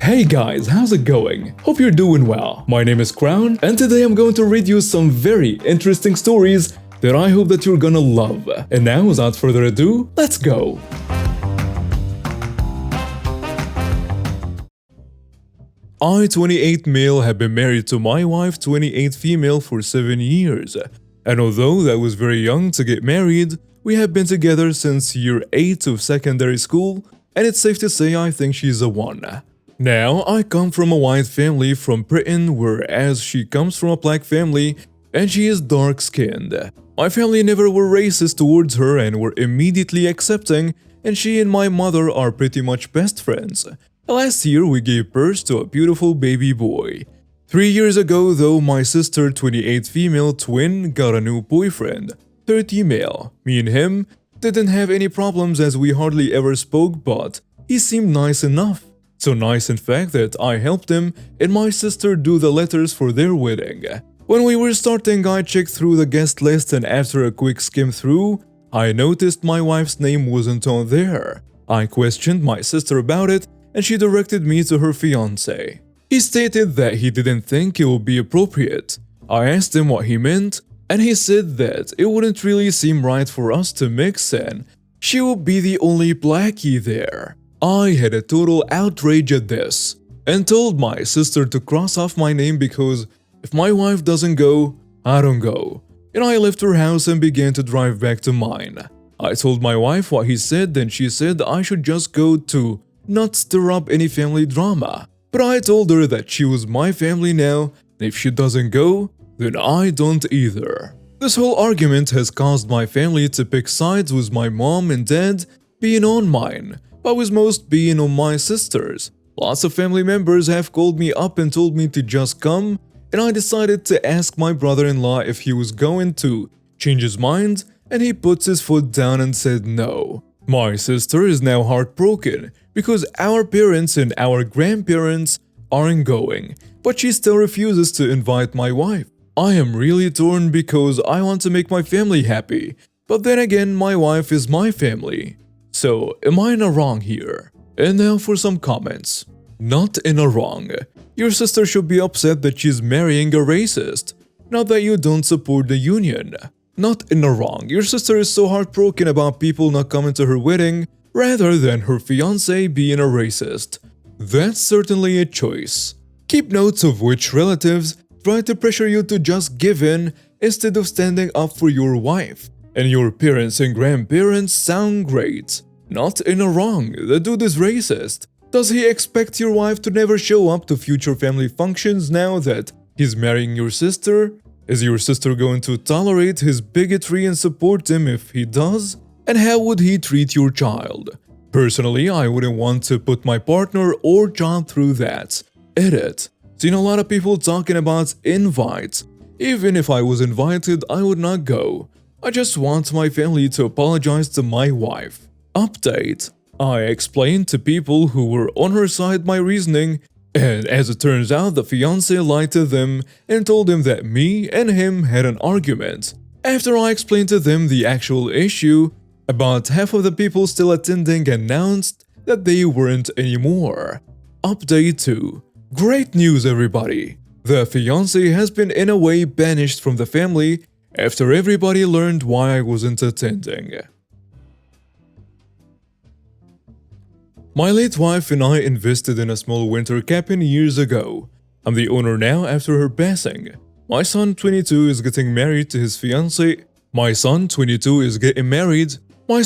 Hey guys, how's it going? Hope you're doing well. My name is Crown, and today I'm going to read you some very interesting stories that I hope that you're gonna love. And now, without further ado, let's go! I, 28 male, have been married to my wife, 28 female, for 7 years. And although that was very young to get married, we have been together since year 8 of secondary school, and it's safe to say I think she's a 1. Now, I come from a white family from Britain, whereas she comes from a black family and she is dark-skinned. My family never were racist towards her and were immediately accepting, and she and my mother are pretty much best friends. Last year, we gave birth to a beautiful baby boy. 3 years ago, though, my sister, 28 female twin, got a new boyfriend, 30 male. Me and him didn't have any problems as we hardly ever spoke, but he seemed nice enough. So nice in fact that I helped him and my sister do the letters for their wedding. When we were starting, I checked through the guest list, and after a quick skim through, I noticed my wife's name wasn't on there. I questioned my sister about it, and she directed me to her fiancé. He stated that he didn't think it would be appropriate. I asked him what he meant, and he said that it wouldn't really seem right for us to mix, and she would be the only blackie there. I had a total outrage at this, and told my sister to cross off my name because if my wife doesn't go, I don't go. And I left her house and began to drive back to mine. I told my wife what he said, and she said I should just go to not stir up any family drama. But I told her that she was my family now, and if she doesn't go, then I don't either. This whole argument has caused my family to pick sides, with my mom and dad being on mine, but with most being on my sister's. Lots of family members have called me up and told me to just come, and I decided to ask my brother-in-law if he was going to change his mind, and he puts his foot down and said no. My sister is now heartbroken because our parents and our grandparents aren't going, but she still refuses to invite my wife. I am really torn because I want to make my family happy, but then again, my wife is my family. So, am I in a wrong here? And now for some comments. Not in a wrong. Your sister should be upset that she's marrying a racist, not that you don't support the union. Not in a wrong. Your sister is so heartbroken about people not coming to her wedding, rather than her fiancé being a racist. That's certainly a choice. Keep notes of which relatives try to pressure you to just give in instead of standing up for your wife. And your parents and grandparents sound great. Not in a wrong, the dude is racist. Does he expect your wife to never show up to future family functions now that he's marrying your sister? Is your sister going to tolerate his bigotry and support him if he does? And how would he treat your child? Personally, I wouldn't want to put my partner or child through that. Edit. Seen a lot of people talking about invites. Even if I was invited, I would not go. I just want my family to apologize to my wife. Update. I explained to people who were on her side my reasoning, and as it turns out, the fiancé lied to them and told them that me and him had an argument. After I explained to them the actual issue, about half of the people still attending announced that they weren't anymore. Update 2. Great news, everybody! The fiancé has been in a way banished from the family after everybody learned why I wasn't attending. My late wife and I invested in a small winter cabin years ago. I'm the owner now after her passing. My son 22 is getting married to his fiancée. My son 22 is getting married to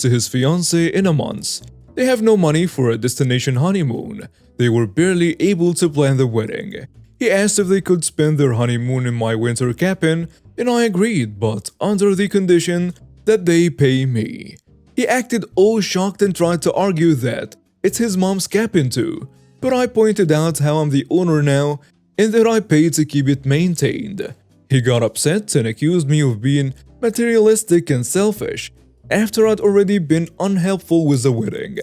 his fiancée in a month. They have no money for a destination honeymoon. They were barely able to plan the wedding. He asked if they could spend their honeymoon in my winter cabin, and I agreed, but under the condition that they pay me. He acted all shocked and tried to argue that it's his mom's cabin too, but I pointed out how I'm the owner now and that I paid to keep it maintained. He got upset and accused me of being materialistic and selfish after I'd already been unhelpful with the wedding.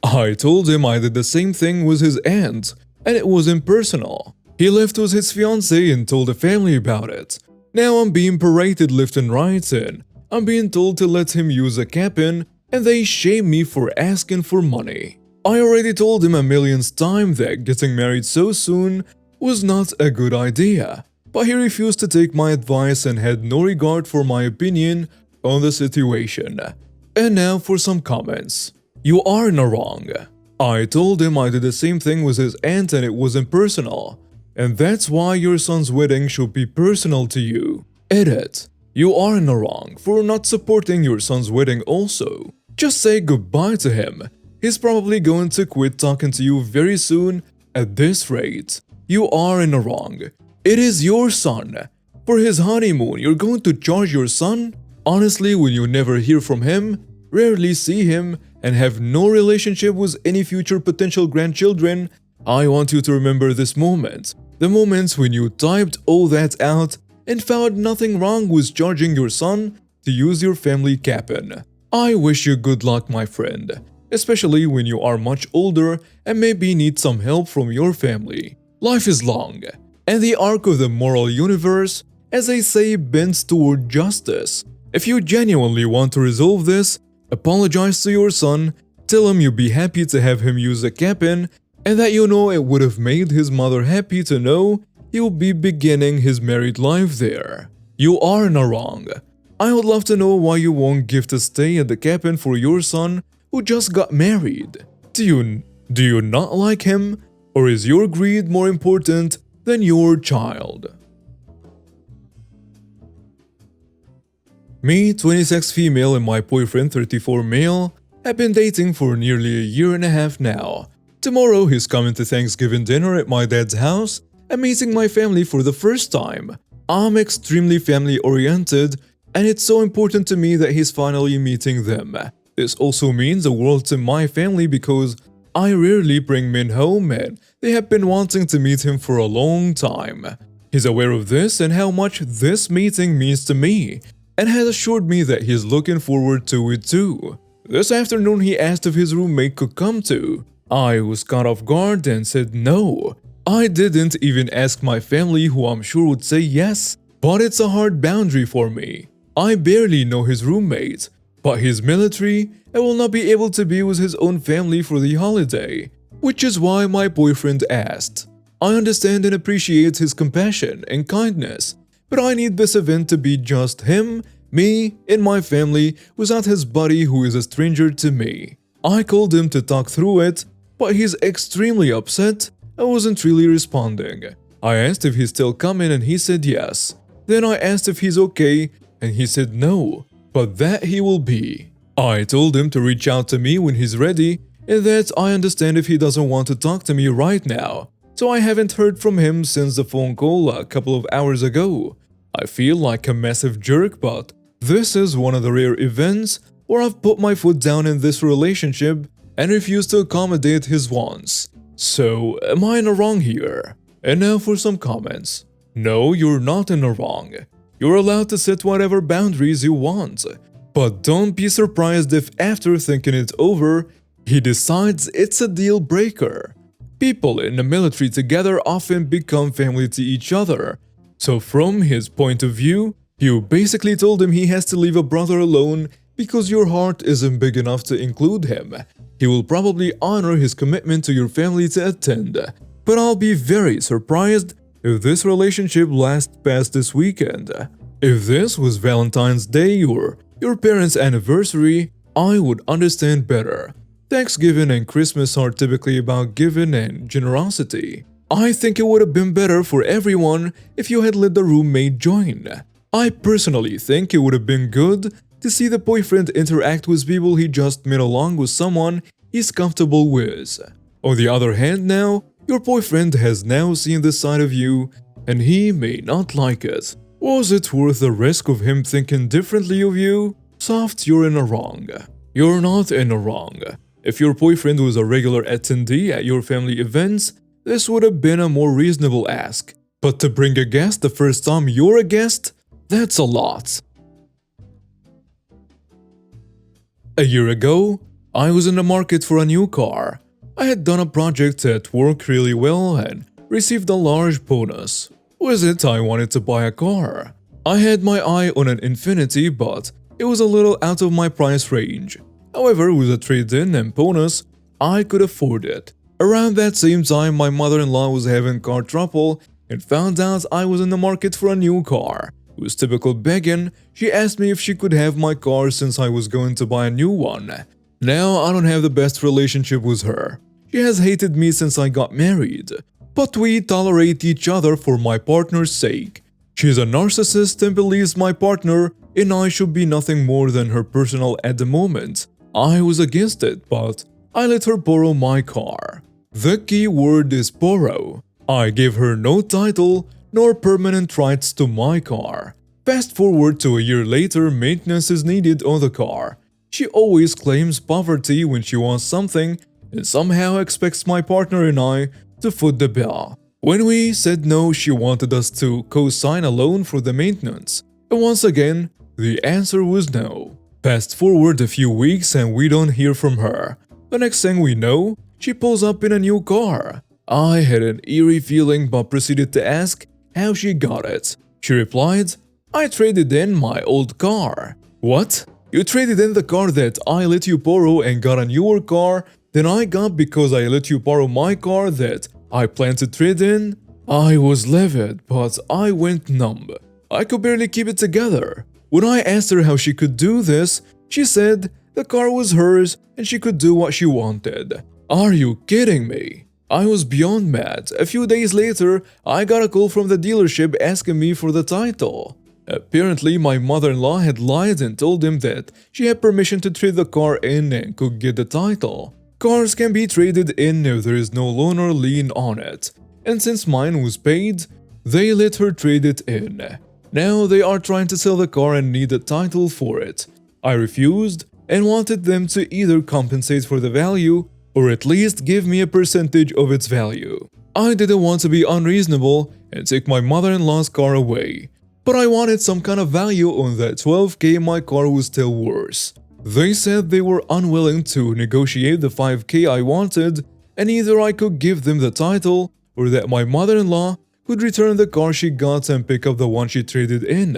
I told him I did the same thing with his aunt, and it wasn't personal. He left with his fiancée and told the family about it. Now I'm being paraded left and right, and I'm being told to let him use a cabin, and they shame me for asking for money. I already told him a millionth time that getting married so soon was not a good idea, but he refused to take my advice and had no regard for my opinion on the situation. And now for some comments. You are in the wrong. I told him I did the same thing with his aunt and it wasn't personal. And that's why your son's wedding should be personal to you. Edit. You are in the wrong for not supporting your son's wedding also. Just say goodbye to him. He's probably going to quit talking to you very soon at this rate. You are in the wrong. It is your son. For his honeymoon, you're going to charge your son? Honestly, when you never hear from him, rarely see him, and have no relationship with any future potential grandchildren, I want you to remember this moment. The moments when you typed all that out and found nothing wrong with charging your son to use your family cabin. I wish you good luck, my friend, especially when you are much older and maybe need some help from your family. Life is long, and the arc of the moral universe, as they say, bends toward justice. If you genuinely want to resolve this, apologize to your son, tell him you'd be happy to have him use the cabin, and that you know it would have made his mother happy to know he'll be beginning his married life there. You are in the wrong. I would love to know why you won't gift a stay at the cabin for your son who just got married. Do you not like him? Or is your greed more important than your child? Me, 26 female, and my boyfriend, 34 male, have been dating for nearly a year and a half now. Tomorrow he's coming to Thanksgiving dinner at my dad's house and meeting my family for the first time. I'm extremely family oriented, and it's so important to me that he's finally meeting them. This also means the world to my family because I rarely bring men home and they have been wanting to meet him for a long time. He's aware of this and how much this meeting means to me, and has assured me that he's looking forward to it too. This afternoon he asked if his roommate could come too. I was caught off guard and said no. I didn't even ask my family, who I'm sure would say yes, but it's a hard boundary for me. I barely know his roommate, but he's military and will not be able to be with his own family for the holiday, which is why my boyfriend asked. I understand and appreciate his compassion and kindness, but I need this event to be just him, me, and my family without his buddy who is a stranger to me. I called him to talk through it, but he's extremely upset and wasn't really responding. I asked if he's still coming and he said yes. Then I asked if he's okay and he said no, but that he will be. I told him to reach out to me when he's ready and that I understand if he doesn't want to talk to me right now. So I haven't heard from him since the phone call a couple of hours ago. I feel like a massive jerk, but this is one of the rare events where I've put my foot down in this relationship and refused to accommodate his wants. So, am I in the wrong here? And now for some comments. No, you're not in the wrong. You're allowed to set whatever boundaries you want. But don't be surprised if after thinking it over, he decides it's a deal breaker. People in the military together often become family to each other. So from his point of view, you basically told him he has to leave a brother alone because your heart isn't big enough to include him. He will probably honor his commitment to your family to attend, but I'll be very surprised if this relationship lasts past this weekend. If this was Valentine's Day or your parents' anniversary, I would understand better. Thanksgiving and Christmas are typically about giving and generosity. I think it would have been better for everyone if you had let the roommate join. I personally think it would have been good to see the boyfriend interact with people he just met along with someone he's comfortable with. On the other hand now, your boyfriend has now seen this side of you and he may not like it. Was it worth the risk of him thinking differently of you? Soft, you're in the wrong. You're not in the wrong. If your boyfriend was a regular attendee at your family events, this would have been a more reasonable ask. But to bring a guest the first time you're a guest, that's a lot. A year ago, I was in the market for a new car. I had done a project that worked really well and received a large bonus. With it, I wanted to buy a car. I had my eye on an Infiniti, but it was a little out of my price range. However, with a trade-in and bonus, I could afford it. Around that same time, my mother-in-law was having car trouble and found out I was in the market for a new car. With typical begging, she asked me if she could have my car since I was going to buy a new one. Now, I don't have the best relationship with her. She has hated me since I got married, but we tolerate each other for my partner's sake. She's a narcissist and believes my partner and I should be nothing more than her personal at the moment. I was against it, but I let her borrow my car. The key word is borrow. I gave her no title nor permanent rights to my car. Fast forward to a year later, maintenance is needed on the car. She always claims poverty when she wants something and somehow expects my partner and I to foot the bill. When we said no, she wanted us to co-sign a loan for the maintenance. And once again, the answer was no. Fast forward a few weeks and we don't hear from her. The next thing we know, she pulls up in a new car. I had an eerie feeling but proceeded to ask how she got it. She replied, "I traded in my old car." What? You traded in the car that I let you borrow and got a newer car than I got because I let you borrow my car that I planned to trade in? I was livid, but I went numb. I could barely keep it together. When I asked her how she could do this, she said the car was hers and she could do what she wanted. Are you kidding me? I was beyond mad. A few days later, I got a call from the dealership asking me for the title. Apparently, my mother-in-law had lied and told him that she had permission to trade the car in and could get the title. Cars can be traded in if there is no loan or lien on it. And since mine was paid, they let her trade it in. Now they are trying to sell the car and need a title for it. I refused and wanted them to either compensate for the value or at least give me a percentage of its value. I didn't want to be unreasonable and take my mother-in-law's car away, but I wanted some kind of value on that $12,000 my car was still worth. They said they were unwilling to negotiate the $5,000 I wanted, and either I could give them the title or that my mother-in-law could return the car she got and pick up the one she traded in.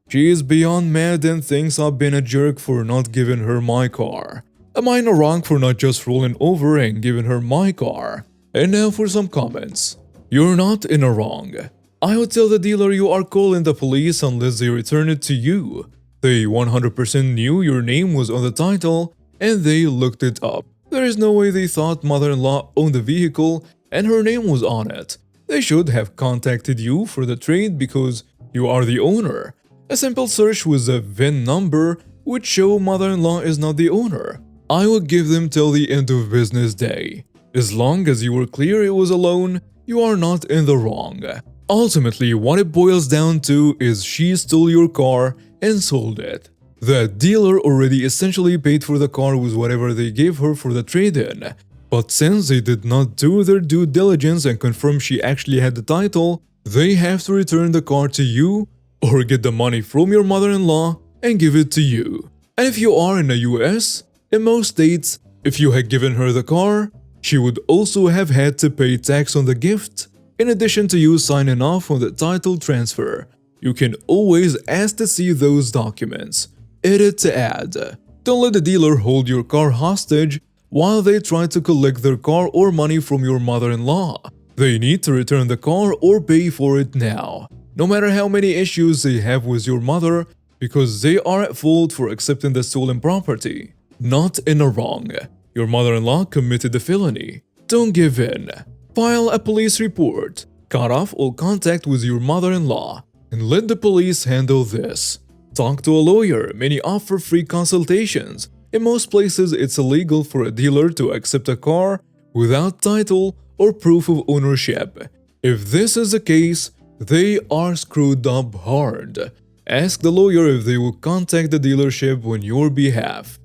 She is beyond mad and thinks I've been a jerk for not giving her my car. Am I in the wrong for not just rolling over and giving her my car? And now for some comments. You're not in the wrong. I would tell the dealer you are calling the police unless they return it to you. They 100% knew your name was on the title and they looked it up. There is no way they thought mother-in-law owned the vehicle and her name was on it. They should have contacted you for the trade because you are the owner. A simple search with a VIN number would show mother-in-law is not the owner. I would give them till the end of business day. As long as you were clear it was a loan, you are not in the wrong. Ultimately, what it boils down to is she stole your car and sold it. The dealer already essentially paid for the car with whatever they gave her for the trade-in. But since they did not do their due diligence and confirm she actually had the title, they have to return the car to you or get the money from your mother-in-law and give it to you. And if you are in the US, in most states, if you had given her the car, she would also have had to pay tax on the gift, in addition to you signing off on the title transfer. You can always ask to see those documents. Edit to add. Don't let the dealer hold your car hostage while they try to collect their car or money from your mother-in-law. They need to return the car or pay for it now, no matter how many issues they have with your mother, because they are at fault for accepting the stolen property. Not in the wrong. Your mother-in-law committed a felony. Don't give in. File a police report. Cut off all contact with your mother-in-law and let the police handle this. Talk to a lawyer. Many offer free consultations. In most places, it's illegal for a dealer to accept a car without title or proof of ownership. If this is the case, they are screwed up hard. Ask the lawyer if they will contact the dealership on your behalf.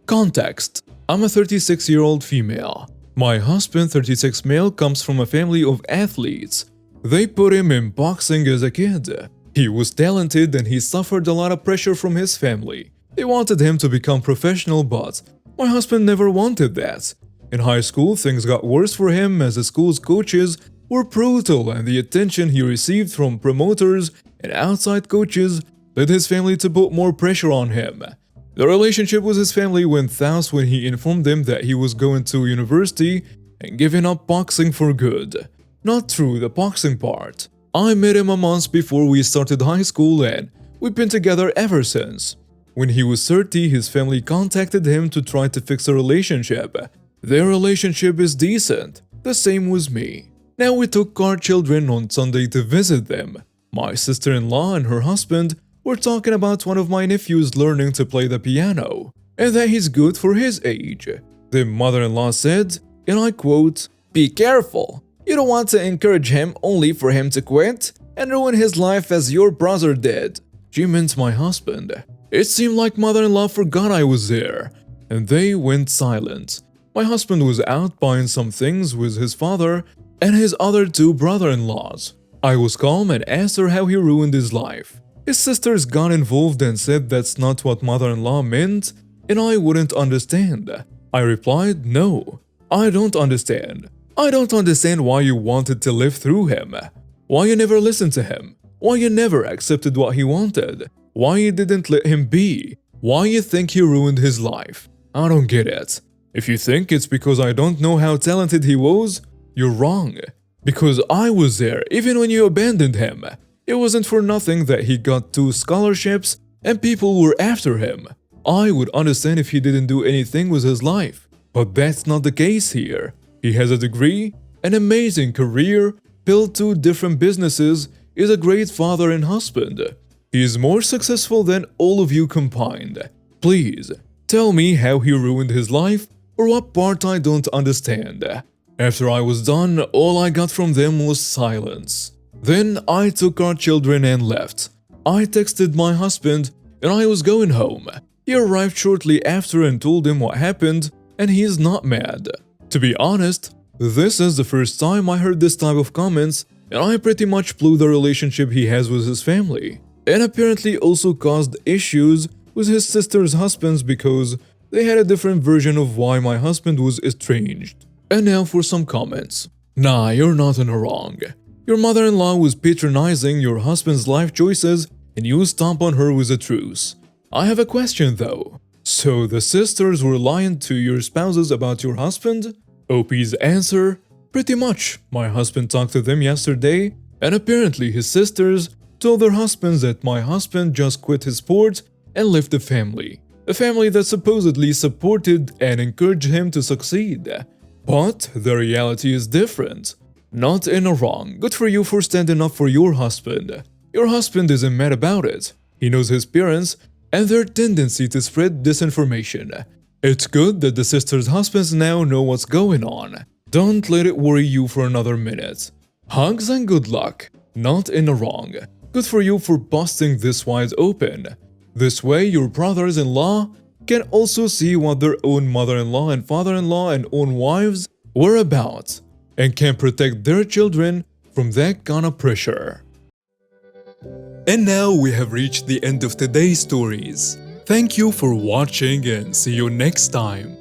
Context. I'm a 36-year-old female. My husband, 36 male, comes from a family of athletes. They put him in boxing as a kid. He was talented and he suffered a lot of pressure from his family. They wanted him to become professional, but my husband never wanted that. In high school, things got worse for him as the school's coaches were brutal and the attention he received from promoters and outside coaches led his family to put more pressure on him. The relationship with his family went south when he informed them that he was going to university and giving up boxing for good. Not true, the boxing part. I met him a month before we started high school and we've been together ever since. When he was 30, his family contacted him to try to fix a relationship. Their relationship is decent, the same with me. Now we took our children on Sunday to visit them. My sister-in-law and her husband were talking about one of my nephews learning to play the piano, and that he's good for his age. The mother-in-law said, and I quote, "Be careful. You don't want to encourage him only for him to quit and ruin his life as your brother did." She meant my husband. It seemed like mother-in-law forgot I was there, and they went silent. My husband was out buying some things with his father and his other two brother-in-laws. I was calm and asked her how he ruined his life. His sisters got involved and said that's not what mother-in-law meant, and I wouldn't understand. I replied, "No, I don't understand. I don't understand why you wanted to live through him. Why you never listened to him. Why you never accepted what he wanted. Why you didn't let him be. Why you think he ruined his life. I don't get it. If you think it's because I don't know how talented he was, you're wrong. Because I was there even when you abandoned him. It wasn't for nothing that he got 2 scholarships and people were after him. I would understand if he didn't do anything with his life. But that's not the case here. He has a degree, an amazing career, built 2 different businesses, is a great father and husband. He is more successful than all of you combined. Please, tell me how he ruined his life or what part I don't understand." After I was done, all I got from them was silence. Then I took our children and left. I texted my husband and I was going home. He arrived shortly after and told him what happened, and he is not mad. To be honest, this is the first time I heard this type of comments, and I pretty much blew the relationship he has with his family, and apparently also caused issues with his sister's husbands because they had a different version of why my husband was estranged. And now for some comments. Nah, you're not in the wrong. Your mother-in-law was patronizing your husband's life choices and you stomp on her with a truce. I have a question though. So the sisters were lying to your spouses about your husband? OP's answer: pretty much. My husband talked to them yesterday, and apparently his sisters told their husbands that my husband just quit his sport and left the family. A family that supposedly supported and encouraged him to succeed. But the reality is different. Not in a wrong. Good for you for standing up for your husband. Your husband isn't mad about it. He knows his parents and their tendency to spread disinformation. It's good that the sisters' husbands now know what's going on. Don't let it worry you for another minute. Hugs and good luck. Not in the wrong. Good for you for busting this wide open. This way your brothers-in-law can also see what their own mother-in-law and father-in-law and own wives were about, and can protect their children from that kind of pressure. And now we have reached the end of today's stories. Thank you for watching and see you next time.